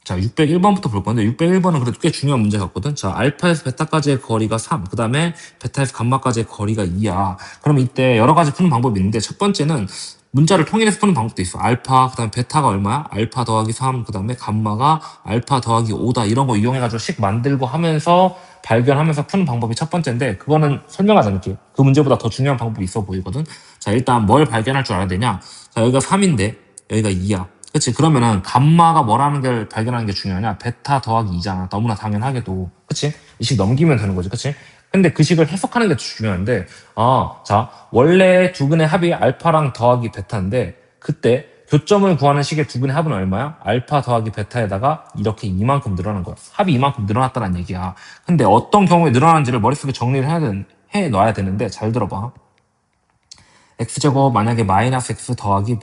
자, 601번부터 볼 건데 601번은 그래도 꽤 중요한 문제 같거든. 자, 알파에서 베타까지의 거리가 3, 그 다음에 베타에서 감마까지의 거리가 2야. 그럼 이때 여러 가지 푸는 방법이 있는데 첫 번째는 문자를 통일해서 푸는 방법도 있어. 알파, 그 다음에 베타가 얼마야? 알파 더하기 3, 그 다음에 감마가 알파 더하기 5다. 이런 거 이용해가지고 식 만들고 하면서 발견하면서 푸는 방법이 첫 번째인데 그거는 설명하지 않을게. 그 문제보다 더 중요한 방법이 있어 보이거든. 자, 일단 뭘 발견할 줄 알아야 되냐? 자, 여기가 3인데 여기가 2야. 그치? 그러면은 감마가 뭐라는 걸 발견하는 게 중요하냐? 베타 더하기 2잖아. 너무나 당연하게도. 그치? 이 식 넘기면 되는 거지. 그치? 근데 그 식을 해석하는 게 중요한데, 자, 원래 두근의 합이 알파랑 더하기 베타인데, 그때 교점을 구하는 식의 두근의 합은 얼마야? 알파 더하기 베타에다가 이렇게 이만큼 늘어난 거야. 합이 이만큼 늘어났다는 얘기야. 근데 어떤 경우에 늘어나는지를 머릿속에 정리를 해 놔야 되는데, 잘 들어봐. x제곱 만약에 마이너스 x 더하기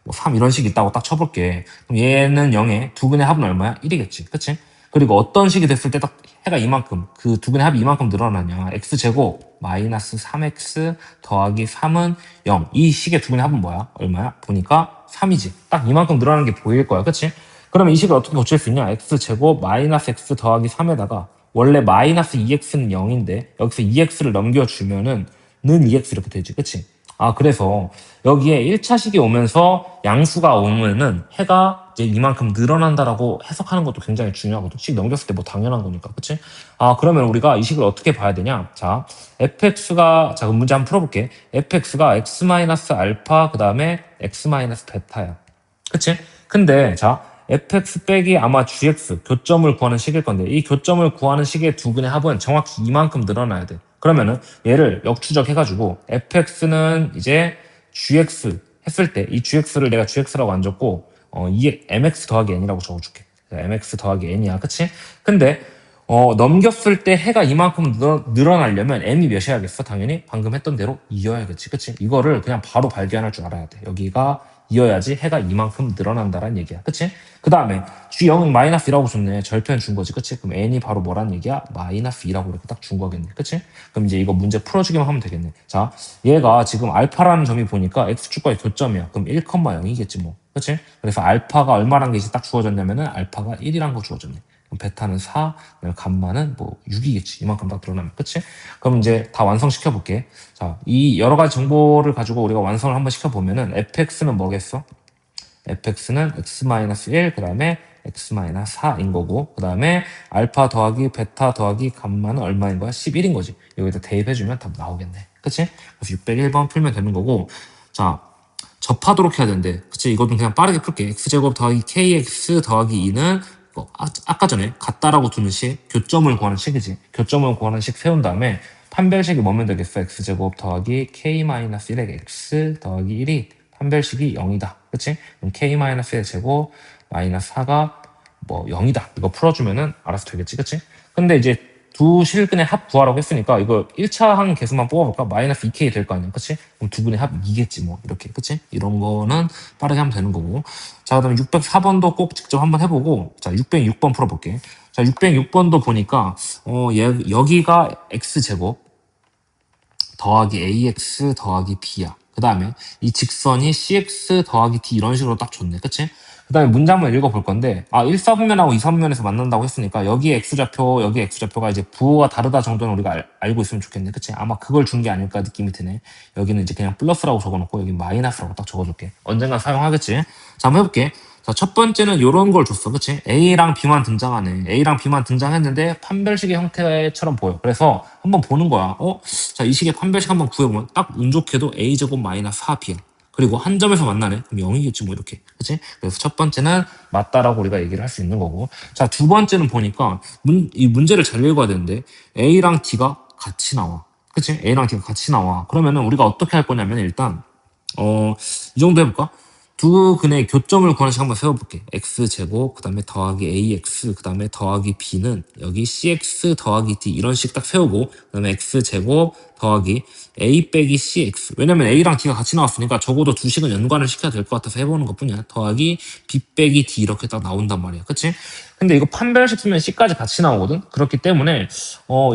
3 이런 식이 있다고 딱 쳐볼게. 그럼 얘는 0에 두근의 합은 얼마야? 1이겠지. 그치? 그리고 어떤 식이 됐을 때 딱 해가 이만큼, 그 두근의 합이 이만큼 늘어나냐. x제곱 마이너스 3x 더하기 3은 0. 이 식의 두근의 합은 뭐야? 얼마야? 보니까 3이지. 딱 이만큼 늘어나는 게 보일 거야. 그치? 그러면 이 식을 어떻게 고칠 수 있냐? x제곱 마이너스 x 더하기 3에다가 원래 마이너스 2x는 0인데 여기서 2x를 넘겨주면은 는 2x 이렇게 되지. 그치? 그래서 여기에 1차식이 오면서 양수가 오면은 해가 이제 이만큼 늘어난다라고 해석하는 것도 굉장히 중요하거든. 식 넘겼을 때 뭐 당연한 거니까. 그치? 그러면 우리가 이 식을 어떻게 봐야 되냐? 자, fx가, 자, 그럼 문제 한번 풀어볼게. fx가 x-알파, 그 다음에 x-베타야. 그치? 근데, 자, fx 빼기 아마 gx, 교점을 구하는 식일 건데, 이 교점을 구하는 식의 두근의 합은 정확히 이만큼 늘어나야 돼. 그러면은 얘를 역추적해가지고 fx는 이제 gx 했을 때 이 gx를 내가 gx라고 안 적고 이 mx 더하기 n이라고 적어줄게. mx 더하기 n이야, 그치? 근데 넘겼을 때 해가 이만큼 늘어나려면 m이 몇이어야겠어? 당연히 방금 했던 대로 2여야겠지, 그치? 이거를 그냥 바로 발견할 줄 알아야 돼. 여기가 2여야지 해가 이만큼 늘어난다란 얘기야, 그치? 그 다음에 g0은 마이너스 2라고 줬네. 절편 준 거지, 그치? 그럼 n이 바로 뭐란 얘기야? 마이너스 2라고 이렇게 딱 준 거겠네, 그치? 그럼 이제 이거 문제 풀어주기만 하면 되겠네. 자, 얘가 지금 알파라는 점이 보니까 x축과의 교점이야. 그럼 1,0이겠지 뭐, 그치? 그래서 알파가 얼마란 게 이제 딱 주어졌냐면은 알파가 1이란 거 주어졌네. 그럼 베타는 4, 감마는 6이겠지. 이만큼 딱 드러나면, 그치? 그럼 이제 다 완성시켜 볼게. 자, 이 여러 가지 정보를 가지고 우리가 완성을 한번 시켜보면은 fx는 뭐겠어? fx는 x-1, 그 다음에 x-4인 거고, 그 다음에 알파 더하기 베타 더하기 감마는 얼마인 거야? 11인 거지. 여기다 대입해주면 답 나오겠네. 그치? 그래서 601번 풀면 되는 거고, 자, 접하도록 해야 되는데, 그치? 이거는 그냥 빠르게 풀게. x제곱 더하기 kx 더하기 2는 아까 전에 같다라고 두는 식, 교점을 구하는 식이지. 교점을 구하는 식 세운 다음에 판별식이 뭐면 되겠어? x제곱 더하기 k-1의 x 더하기 1이 판별식이 0이다. 그치? 그럼 k-1의 제곱 마이너스 4가 0이다. 이거 풀어주면은 알아서 되겠지. 그치? 근데 이제 두 실근의 합 구하라고 했으니까 이거 1차 한 개수만 뽑아볼까? 마이너스 2k 될 거 아니야. 그치? 그럼 두 분의 합 2겠지 뭐. 이렇게. 그치? 이런 거는 빠르게 하면 되는 거고. 자, 그다음에 604번도 꼭 직접 한번 해보고, 자, 606번 풀어볼게. 자, 606번도 보니까, 여기가 x제곱 더하기 ax 더하기 b야. 그 다음에 이 직선이 cx 더하기 d 이런 식으로 딱 줬네. 그치? 그 다음에 문제 한번 읽어볼 건데, 1사분면하고 2사분면에서 만난다고 했으니까, 여기 x좌표, 여기 x좌표가 이제 부호가 다르다 정도는 우리가 알고 있으면 좋겠네. 그치? 아마 그걸 준 게 아닐까 느낌이 드네. 여기는 이제 그냥 플러스라고 적어놓고, 여기 마이너스라고 딱 적어줄게. 언젠간 사용하겠지? 자, 한번 해볼게. 자, 첫 번째는 요런 걸 줬어. 그치? A랑 B만 등장하네. A랑 B만 등장했는데, 판별식의 형태처럼 보여. 그래서 한번 보는 거야. 자, 이 식의 판별식 한번 구해보면, 딱 운 좋게도 A제곱 마이너스 4B야. 그리고 한 점에서 만나네. 그럼 0이겠지 뭐 이렇게. 그치? 그래서 첫 번째는 맞다라고 우리가 얘기를 할 수 있는 거고. 자, 두 번째는 보니까 이 문제를 잘 읽어야 되는데 A랑 D가 같이 나와. 그치? A랑 D가 같이 나와. 그러면은 우리가 어떻게 할 거냐면 일단 이 정도 해볼까? 두 근의 교점을 구하는 식 한번 세워볼게. x제곱, 그 다음에 더하기 ax, 그 다음에 더하기 b는 여기 cx 더하기 d 이런 식 딱 세우고, 그 다음에 x제곱 더하기 a 빼기 cx. 왜냐면 a랑 d가 같이 나왔으니까 적어도 두 식은 연관을 시켜야 될 것 같아서 해보는 것 뿐이야. 더하기 b 빼기 d 이렇게 딱 나온단 말이야. 그치? 근데 이거 판별식 쓰면 c까지 같이 나오거든? 그렇기 때문에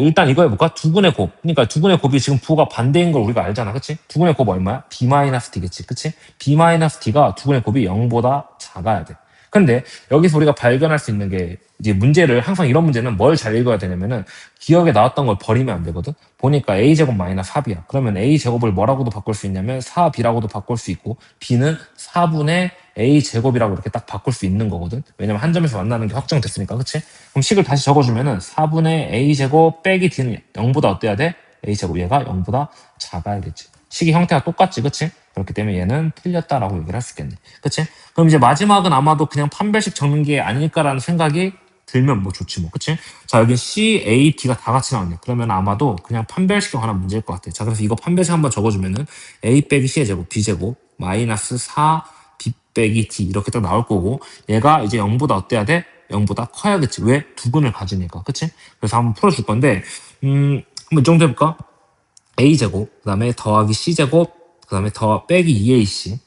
일단 이거 해볼까? 두근의 곱. 그러니까 두근의 곱이 지금 부호가 반대인 걸 우리가 알잖아. 그치? 두근의 곱 얼마야? b-d겠지. 그치? b-d가 두근의 곱이 0보다 작아야 돼. 근데 여기서 우리가 발견할 수 있는 게 이제 문제를 항상 이런 문제는 뭘 잘 읽어야 되냐면은 기억에 나왔던 걸 버리면 안 되거든. 보니까 a제곱 마이너스 4b야. 그러면 a제곱을 뭐라고도 바꿀 수 있냐면 4b라고도 바꿀 수 있고 b는 4분의 a제곱이라고 이렇게 딱 바꿀 수 있는 거거든. 왜냐면 한 점에서 만나는 게 확정됐으니까. 그치? 그럼 식을 다시 적어주면은 4분의 a제곱 빼기 d는 0보다 어때야 돼? a제곱 얘가 0보다 작아야겠지. 식이 형태가 똑같지. 그치? 그렇기 때문에 얘는 틀렸다라고 얘기를 할 수 있겠네. 그치? 그럼 이제 마지막은 아마도 그냥 판별식 적는 게 아닐까라는 생각이 들면 뭐 좋지 뭐. 그치? 자, 여기 C, A, D가 다 같이 나왔네. 그러면 아마도 그냥 판별식에 관한 문제일 것 같아. 자, 그래서 이거 판별식 한번 적어주면은 A 빼기 C의 제곱, B제곱, 마이너스 4, B 빼기 D 이렇게 딱 나올 거고 얘가 이제 0보다 어때야 돼? 0보다 커야겠지. 왜? 두근을 가지니까. 그치? 그래서 한번 풀어줄 건데 한번 이 정도 해볼까? A제곱, 그 다음에 더하기 C제곱, 그 다음에 더 빼기 2AC.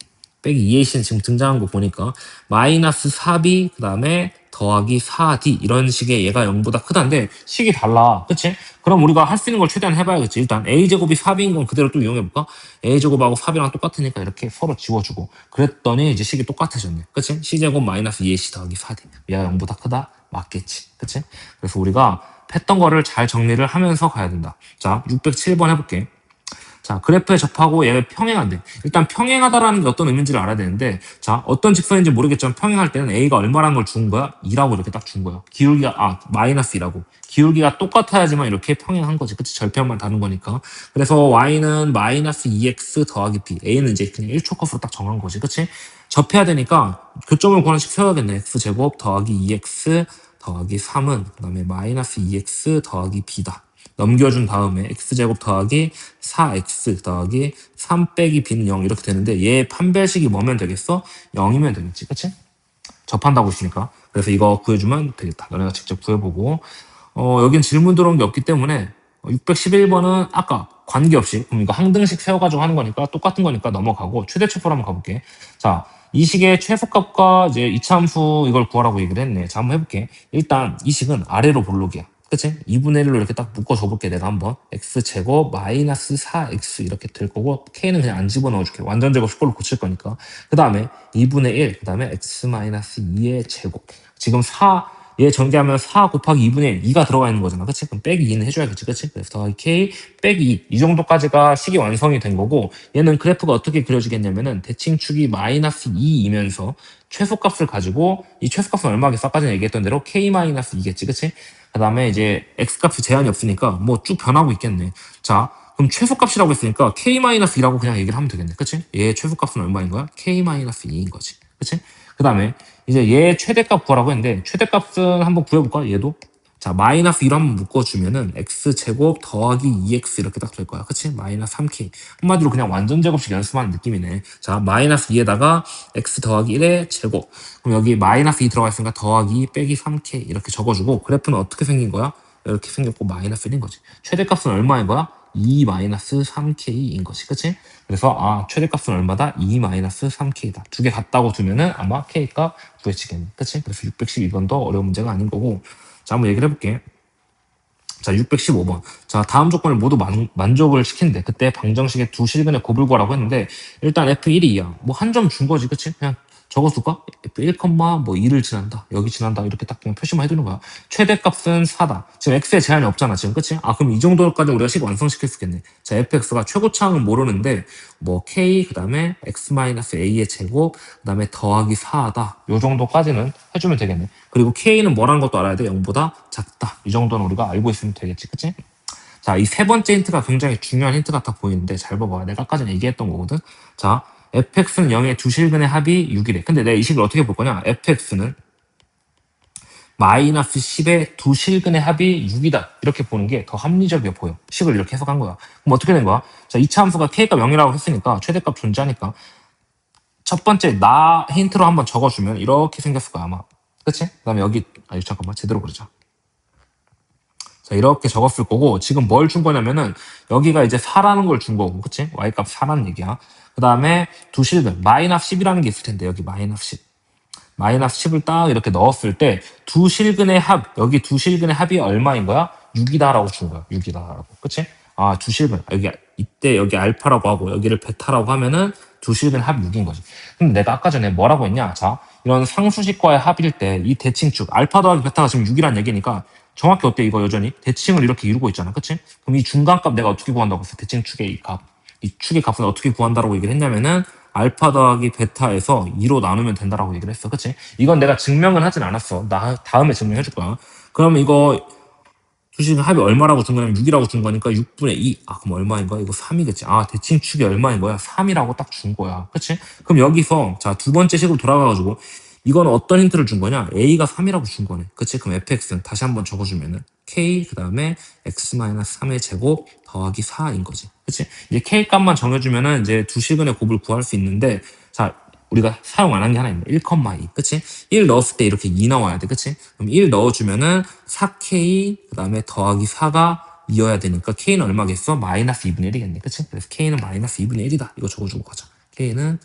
빼기 2AC는 지금 등장한 거 보니까 마이너스 4B, 그 다음에 더하기 4D 이런 식의 얘가 0보다 크다는데 식이 달라. 그치? 그럼 우리가 할 수 있는 걸 최대한 해봐야겠지. 일단 A제곱이 4B인 건 그대로 또 이용해볼까? A제곱하고 4B랑 똑같으니까 이렇게 서로 지워주고 그랬더니 이제 식이 똑같아졌네. 그치? C제곱 마이너스 2AC 더하기 4D. 얘가 0보다 크다? 맞겠지. 그치? 그래서 우리가 했던 거를 잘 정리를 하면서 가야 된다. 자, 607번 해볼게. 자, 그래프에 접하고 얘가 평행한데 일단 평행하다라는 게 어떤 의미인지를 알아야 되는데 자, 어떤 직선인지 모르겠지만 평행할 때는 A가 얼마라는 걸 준 거야? 2라고 이렇게 딱 준 거야. 기울기가 마이너스 2라고. 기울기가 똑같아야지만 이렇게 평행한 거지. 그치? 절편만 다른 거니까. 그래서 Y는 마이너스 2X 더하기 B. A는 이제 그냥 1초 컷으로 딱 정한 거지. 그치? 접해야 되니까 교점을 구하는 식 세워야겠네. X제곱 더하기 2X 더하기 3은 그 다음에 마이너스 2X 더하기 B다. 넘겨준 다음에 x제곱 더하기 4x 더하기 3 빼기 b는 0 이렇게 되는데 얘 판별식이 뭐면 되겠어? 0이면 되겠지. 그치? 접한다고 했으니까. 그래서 이거 구해주면 되겠다. 너네가 직접 구해보고 여긴 질문 들어온 게 없기 때문에 611번은 아까 관계없이 그럼 이거 항등식 세워가지고 하는 거니까 똑같은 거니까 넘어가고 최대치포로 한번 가볼게. 자, 이 식의 최소값과 이제 이차함수 이걸 구하라고 얘기를 했네. 자, 한번 해볼게. 일단 이 식은 아래로 볼록이야. 그치? 2분의 1로 이렇게 딱 묶어줘 볼게. 내가 한번 x제곱 마이너스 4x 이렇게 될 거고 k는 그냥 안 집어넣어 줄게. 완전 제곱 10걸로 고칠 거니까. 그 다음에 2분의 1, 그 다음에 x 마이너스 2의 제곱. 지금 4, 얘 전개하면 4 곱하기 2분의 1, 2가 들어가 있는 거잖아. 그치? 그럼 빼기 2는 해줘야겠지. 그치? 그래서 더하기 k 빼기 2. 이 정도까지가 식이 완성이 된 거고 얘는 그래프가 어떻게 그려지겠냐면은 대칭축이 마이너스 2이면서 최소값을 가지고 이 최소값은 얼마겠어? 아까 전에 얘기했던 대로 k 마이너스 2겠지. 그치? 그 다음에 이제 x값이 제한이 없으니까 뭐 쭉 변하고 있겠네. 자, 그럼 최소값이라고 했으니까 k-2라고 그냥 얘기를 하면 되겠네. 그치? 얘 최소값은 얼마인 거야? k-2인 거지. 그치? 그 다음에 이제 얘 최대값 구하라고 했는데 최대값은 한번 구해볼까? 얘도? 자, 마이너스 1로 한번 묶어주면은 x제곱 더하기 2x 이렇게 딱 될 거야. 그치? 마이너스 3k. 한마디로 그냥 완전 제곱식 연습하는 느낌이네. 자, 마이너스 2에다가 x 더하기 1의 제곱. 그럼 여기 마이너스 2 들어가 있으니까 더하기 빼기 3k 이렇게 적어주고 그래프는 어떻게 생긴 거야? 이렇게 생겼고 마이너스 1인 거지. 최대값은 얼마인 거야? 2 마이너스 3k인 거지. 그치? 그래서 최대값은 얼마다? 2 마이너스 3k다. 두 개 같다고 두면은 아마 k값 구해지겠네. 그치? 그래서 612번도 어려운 문제가 아닌 거고 자, 한번 얘기를 해볼게. 자, 615번. 자, 다음 조건을 모두 만족을 시킨대. 그때 방정식의 두 실근의 곱을 구하라고 했는데, 일단 F1이 2야. 뭐 한 점 준 거지, 그치? 그냥 적어둘까? F1, 뭐 2를 지난다. 여기 지난다. 이렇게 딱 그냥 표시만 해두는 거야. 최대값은 4다. 지금 X에 제한이 없잖아, 지금. 그치? 그럼 이 정도까지 우리가 식 완성시킬 수 있겠네. 자, FX가 최고차항은 모르는데, 뭐 K, 그 다음에 X-A의 제곱, 그 다음에 더하기 4다. 요 정도까지는 해주면 되겠네. 그리고 K는 뭐라는 것도 알아야 돼. 0보다 작다. 이 정도는 우리가 알고 있으면 되겠지. 그치? 자, 이 세 번째 힌트가 굉장히 중요한 힌트 같아 보이는데 잘 봐봐. 내가 아까 전에 얘기했던 거거든. 자, fx는 0의 두 실근의 합이 6이래. 근데 내가 이 식을 어떻게 볼 거냐? fx는 마이너스 10의 두 실근의 합이 6이다. 이렇게 보는 게 더 합리적이어 보여. 식을 이렇게 해석한 거야. 그럼 어떻게 된 거야? 자, 2차 함수가 k가 0이라고 했으니까 최대값 존재하니까 첫 번째 나 힌트로 한번 적어주면 이렇게 생겼을 거야 아마. 그치? 그 다음에 여기 잠깐만 제대로 그러자. 자, 이렇게 적었을 거고 지금 뭘 준 거냐면은 여기가 이제 4라는 걸 준 거고 그치? y값 4라는 얘기야. 그 다음에 두 실근 마이너스 10이라는 게 있을 텐데 여기 마이너스 10 마이너스 10을 딱 이렇게 넣었을 때 두 실근의 합 여기 두 실근의 합이 얼마인 거야? 6이다라고 준 거야. 6이다라고. 그치? 두 실근 여기 이때 여기 알파라고 하고 여기를 베타라고 하면은 두 실근 합 6인 거지. 근데 내가 아까 전에 뭐라고 했냐? 자, 이런 상수식과의 합일 때 이 대칭축 알파 더하기 베타가 지금 6이란 얘기니까 정확히 어때 이거 여전히 대칭을 이렇게 이루고 있잖아. 그치? 그럼 이 중간값 내가 어떻게 구한다고 했어? 대칭축의 이 값. 이 축의 값은 어떻게 구한다라고 얘기를 했냐면은 알파 더하기 베타에서 2로 나누면 된다라고 얘기를 했어. 그치? 이건 내가 증명은 하진 않았어. 나 다음에 증명해 줄 거야. 그러면 이거 수식 합이 얼마라고 준 거냐면 6이라고 준 거니까 6분의 2. 아, 그럼 얼마인 거야? 이거 3이겠지. 아, 대칭축이 얼마인 거야? 3이라고 딱 준 거야. 그치? 그럼 여기서, 자, 두 번째 식으로 돌아가가지고, 이건 어떤 힌트를 준 거냐? A가 3이라고 준 거네. 그치? 그럼 fx는 다시 한번 적어주면은, k, 그 다음에 x-3의 제곱 더하기 4인 거지. 그치? 이제 k 값만 정해주면은 이제 두 시근의 곱을 구할 수 있는데, 자, 우리가 사용 안 한 게 하나 있네. 1,2. 그치? 1 넣었을 때 이렇게 2 나와야 돼. 그치? 그럼 1 넣어주면은 4k, 그 다음에 더하기 4가 이어야 되니까 k는 얼마겠어? 마이너스 2분의 1이겠네. 그치? 그래서 k는 마이너스 2분의 1이다. 이거 적어주고 가자. k는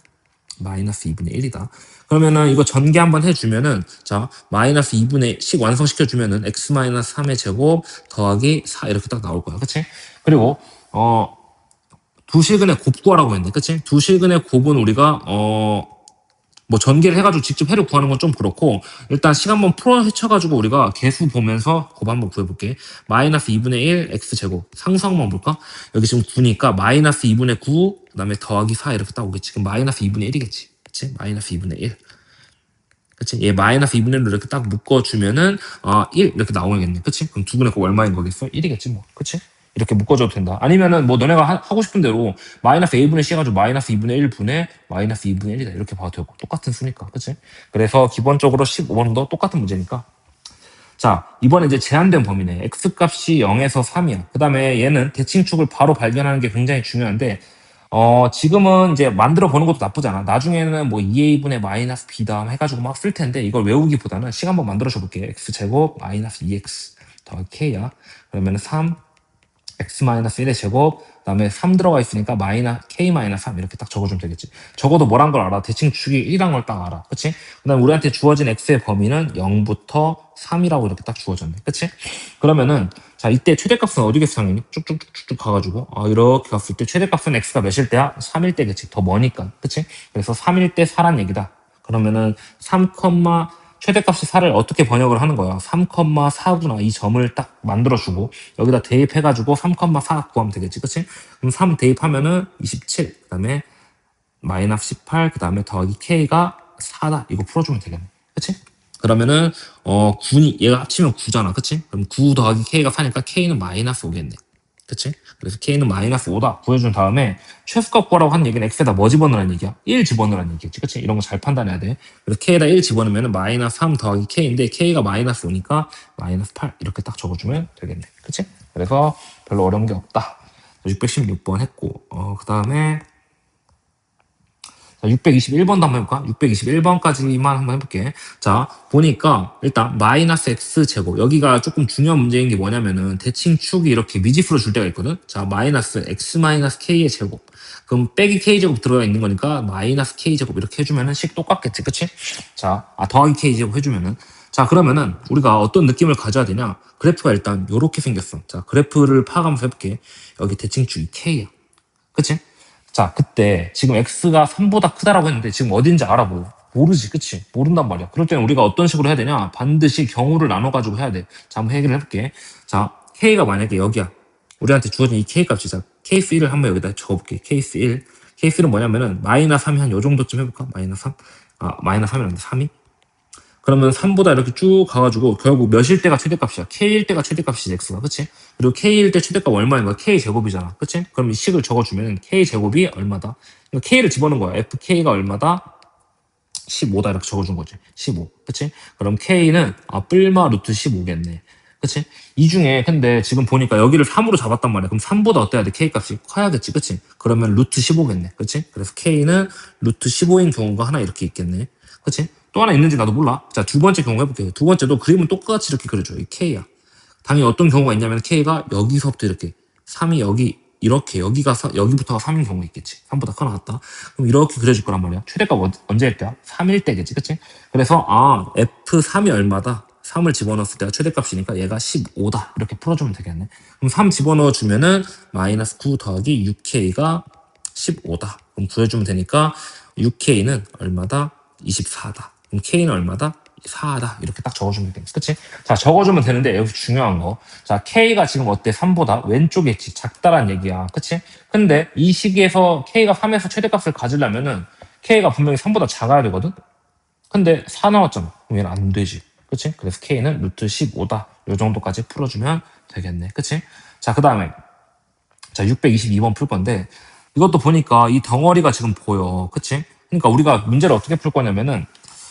마이너스 2분의 1이다. 그러면은 이거 전개 한번 해주면은, 자, 마이너스 2분의 식 완성시켜주면은 x 마이너스 3의 제곱 더하기 4 이렇게 딱 나올 거야. 그치? 그리고, 두 실근의 곱 구하라고 했네. 그치? 두 실근의 곱은 우리가, 뭐 전개를 해가지고 직접 해를 구하는 건 좀 그렇고 일단 시간 한번 풀어 헤쳐가지고 우리가 개수 보면서 곱 한번 구해볼게. 마이너스 2분의 1 x제곱 상수 한번 볼까? 여기 지금 9니까 마이너스 2분의 9 그다음에 더하기 4 이렇게 딱 오겠지. 그럼 마이너스 2분의 1이겠지. 그치? 마이너스 2분의 1. 그치? 얘 마이너스 2분의 1로 이렇게 딱 묶어주면은 1 이렇게 나오겠네. 그치? 그럼 2분의 곱 얼마인 거겠어? 1이겠지 뭐. 그치? 이렇게 묶어줘도 된다. 아니면은 뭐 너네가 하고 싶은 대로 마이너스 a분의 c 해가지고 마이너스 2분의 1분의 마이너스 2분의 1이다. 이렇게 봐도 되고 똑같은 수니까. 그치? 그래서 기본적으로 15번도 똑같은 문제니까. 자, 이번에 이제 제한된 범위네. x값이 0에서 3이야. 그 다음에 얘는 대칭축을 바로 발견하는 게 굉장히 중요한데 지금은 이제 만들어 보는 것도 나쁘지 않아. 나중에는 뭐 2a분의 마이너스 b 다음 해가지고 막 쓸 텐데 이걸 외우기보다는 시간 한번 만들어 줘 볼게. x제곱 마이너스 2x 더하기 k야. 그러면 3 x-1의 제곱 그다음에 3 들어가 있으니까 k-3 이렇게 딱 적어주면 되겠지. 적어도 뭐란 걸 알아. 대칭축이 1이란 걸 딱 알아. 그치? 그다음 우리한테 주어진 x의 범위는 0부터 3이라고 이렇게 딱 주어졌네. 그치? 그러면은 자 이때 최대값은 어디겠어 당연히 쭉쭉쭉쭉 가가지고 이렇게 갔을 때 최대값은 x가 몇일 때야? 3일 때겠지. 더 머니까. 그치? 그래서 3일 때 4란 얘기다. 그러면은 3, 최대값이 4를 어떻게 번역을 하는 거야? 3,4구나. 이 점을 딱 만들어주고, 여기다 대입해가지고 3,4 구하면 되겠지. 그치? 그럼 3 대입하면은 27, 그 다음에 마이너스 18, 그 다음에 더하기 k가 4다. 이거 풀어주면 되겠네. 그치? 그러면은, 9니, 얘가 합치면 9잖아. 그치? 그럼 9 더하기 k가 4니까 k는 마이너스 5겠네. 그치? 그래서 k는 마이너스 5다 구해준 다음에 최소값 구하라고 한 얘기는 x에다 뭐 집어넣으라는 얘기야? 1 집어넣으라는 얘기겠지. 그치? 이런 거 잘 판단해야 돼. 그래서 k에다 1 집어넣으면 마이너스 3 더하기 k인데 k가 마이너스 5니까 마이너스 8 이렇게 딱 적어주면 되겠네. 그치? 그래서 별로 어려운 게 없다. 616번 했고 그 다음에 621번도 한번 해볼까? 621번까지만 한번 해볼게. 자, 보니까 일단 마이너스 x제곱 여기가 조금 중요한 문제인 게 뭐냐면은 대칭축이 이렇게 미지수로 줄 때가 있거든. 자, 마이너스 x 마이너스 k의 제곱 그럼 빼기 k제곱 들어가 있는 거니까 마이너스 k제곱 이렇게 해주면은 식 똑같겠지. 그치? 자, 더하기 k제곱 해주면은 자, 그러면은 우리가 어떤 느낌을 가져야 되냐? 그래프가 일단 요렇게 생겼어. 자, 그래프를 파악하면서 해볼게. 여기 대칭축이 k야. 그치? 자, 그때 지금 x가 3보다 크다라고 했는데 지금 어딘지 알아 모르지, 그치? 모른단 말이야. 그럴 때는 우리가 어떤 식으로 해야 되냐? 반드시 경우를 나눠가지고 해야 돼. 자, 한번 해결을 해볼게. 자, k가 만약에 여기야. 우리한테 주어진 이 k 값이 자, 케이스 1을 한번 여기다 적어볼게. 케이스 1. 케이스 1은 뭐냐면은 마이너스 3이 한 요 정도쯤 해볼까? 마이너스 3? 마이너스 3이란데 3이? 그러면 3보다 이렇게 쭉 가가지고 결국 몇일 때가 최대값이야? k일 때가 최대값이지 x가. 그치? 그리고 k일 때 최대값 얼마인 거야? k제곱이잖아. 그치? 그럼 이 식을 적어주면 k제곱이 얼마다? 그러니까 k를 집어넣은 거야. fk가 얼마다? 15다 이렇게 적어준 거지. 15. 그치? 그럼 k는 뿔마 루트 15겠네. 그치? 이 중에 근데 지금 보니까 여기를 3으로 잡았단 말이야. 그럼 3보다 어때야 돼? k값이 커야겠지. 그치? 그러면 루트 15겠네. 그치? 그래서 k는 루트 15인 경우가 하나 이렇게 있겠네. 그치? 또 하나 있는지 나도 몰라. 자, 두 번째 경우 해볼게요. 두 번째도 그림은 똑같이 이렇게 그려줘요. 이 K야. 당연히 어떤 경우가 있냐면 K가 여기서부터 이렇게 3이 여기 이렇게 여기부터가 3인 경우가 있겠지. 3보다 커 나갔다. 그럼 이렇게 그려질 거란 말이야. 최대값 언제일 때야? 3일 때겠지. 그치? 그래서 F3이 얼마다? 3을 집어넣었을 때가 최대값이니까 얘가 15다. 이렇게 풀어주면 되겠네. 그럼 3 집어넣어주면은 마이너스 9 더하기 6K가 15다. 그럼 구해주면 되니까 6K는 얼마다? 24다. 그럼 K는 얼마다? 4다. 이렇게 딱 적어주면 되겠지. 그치? 자, 적어주면 되는데 여기서 중요한 거. 자, K가 지금 어때? 3보다 왼쪽에 있지. 작다란 얘기야. 그치? 근데 이 시기에서 K가 3에서 최대값을 가지려면은 K가 분명히 3보다 작아야 되거든? 근데 4 나왔잖아. 그럼 얘는 안 되지. 그치? 그래서 K는 루트 15다. 요 정도까지 풀어주면 되겠네. 그치? 자, 그 다음에 자, 622번 풀 건데 이것도 보니까 이 덩어리가 지금 보여. 그치? 그러니까 우리가 문제를 어떻게 풀 거냐면은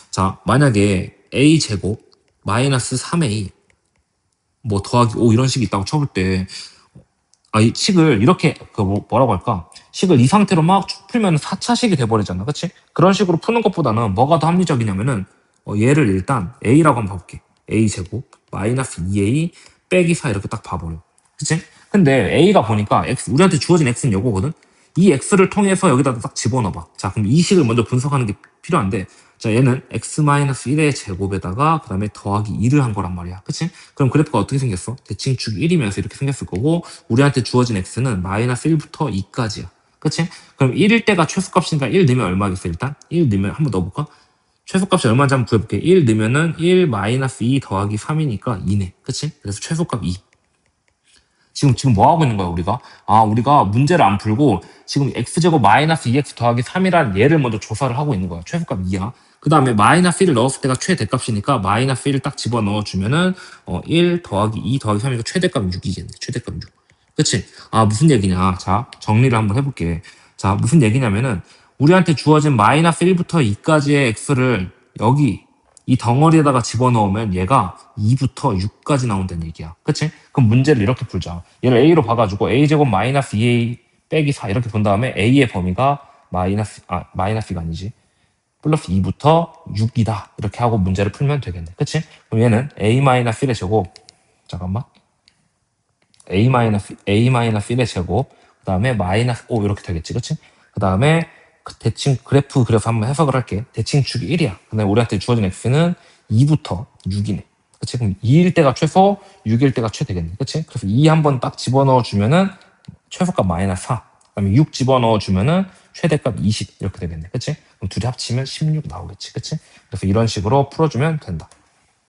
자, 만약에 a 제곱 마이너스 3a 뭐 더하기 5 이런 식이 있다고 쳐볼 때 이 식을 이렇게 뭐라고 할까? 식을 이 상태로 막 쭉 풀면 4차식이 돼버리잖아. 그치? 그런 식으로 푸는 것보다는 뭐가 더 합리적이냐면은 얘를 일단 a라고 한번 봐볼게. a 제곱 마이너스 2a 빼기 4 이렇게 딱 봐버려. 그치? 근데 a가 보니까 x 우리한테 주어진 x는 요거거든. 이 x를 통해서 여기다 딱 집어넣어봐. 자, 그럼 이 식을 먼저 분석하는 게 필요한데, 자, 얘는 x-1의 제곱에다가 그 다음에 더하기 2를 한 거란 말이야. 그치? 그럼 그래프가 어떻게 생겼어? 대칭축 1이면서 이렇게 생겼을 거고, 우리한테 주어진 x는 마이너스 1부터 2까지야. 그치? 그럼 1일 때가 최소값이니까 1 넣으면 얼마겠어, 일단? 1 넣으면 한번 넣어볼까? 최소값이 얼마인지 한번 구해볼게. 1 넣으면은 1 마이너스 2 더하기 3이니까 2네. 그치? 그래서 최소값 2. 지금 뭐 하고 있는 거야, 우리가? 우리가 문제를 안 풀고 지금 x제곱 마이너스 2x 더하기 3이라는 얘를 먼저 조사를 하고 있는 거야. 최소값 2야. 그 다음에 마이너스 1을 넣었을 때가 최대값이니까 마이너스 1을 딱 집어넣어 주면은 1 더하기 2 더하기 3이니까 최대값 6이겠네. 최대값 6. 그치? 무슨 얘기냐? 자, 정리를 한번 해볼게. 자, 무슨 얘기냐면은 우리한테 주어진 마이너스 1부터 2까지의 x를 여기 이 덩어리에다가 집어넣으면 얘가 2부터 6까지 나온다는 얘기야. 그치? 그럼 문제를 이렇게 풀자. 얘를 A로 봐가지고 A제곱 마이너스 2A 빼기 4 이렇게 본 다음에 A의 범위가 마이너스가 아니지. 플러스 2부터 6이다. 이렇게 하고 문제를 풀면 되겠네. 그치? 그럼 얘는 A 마이너스 1의 제곱. 잠깐만. A 마이너스 1의 제곱. 그 다음에 마이너스 5 이렇게 되겠지. 그치? 그 다음에 대칭 그래프 그래서 한번 해석을 할게. 대칭축이 1이야. 근데 우리한테 주어진 x는 2부터 6이네. 그치? 그럼 2일 때가 최소, 6일 때가 최대겠네. 그치? 그래서 2 한번 딱 집어넣어 주면은 최소값 마이너스 4. 그다음에 6 집어넣어 주면은 최대값 20 이렇게 되겠네. 그치? 그럼 둘이 합치면 16 나오겠지. 그치? 그래서 이런 식으로 풀어주면 된다.